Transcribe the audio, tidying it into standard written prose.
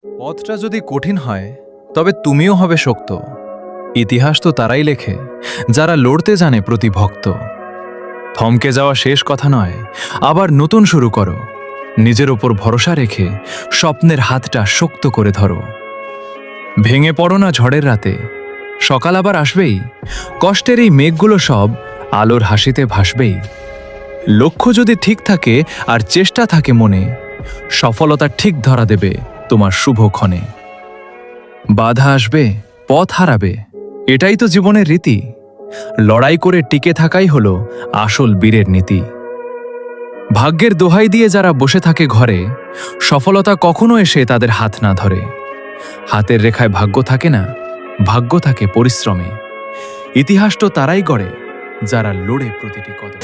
পথটা যদি কঠিন হয় তবে তুমিও হবে শক্ত। ইতিহাস তো তারাই লেখে যারা লড়তে জানে প্রতি ভক্ত। থমকে যাওয়া শেষ কথা নয়, আবার নতুন শুরু করো। নিজের ওপর ভরসা রেখে স্বপ্নের হাতটা শক্ত করে ধরো। ভেঙে পড়ো না ঝড়ের রাতে, সকাল আবার আসবেই। কষ্টের এই মেঘগুলো সব আলোর হাসিতে ভাসবেই। লক্ষ্য যদি ঠিক থাকে আর চেষ্টা থাকে মনে, সফলতা ঠিক ধরা দেবে তোমার শুভক্ষণে। বাধা আসবে, পথ হারাবে, এটাই তো জীবনের রীতি। লড়াই করে টিকে থাকাই হলো আসল বীরের নীতি। ভাগ্যের দোহাই দিয়ে যারা বসে থাকে ঘরে, সফলতা কখনো এসে তাদের হাত না ধরে। হাতের রেখায় ভাগ্য থাকে না, ভাগ্য থাকে পরিশ্রমে। ইতিহাস তো তারাই গড়ে যারা লড়ে প্রতিটি কদম।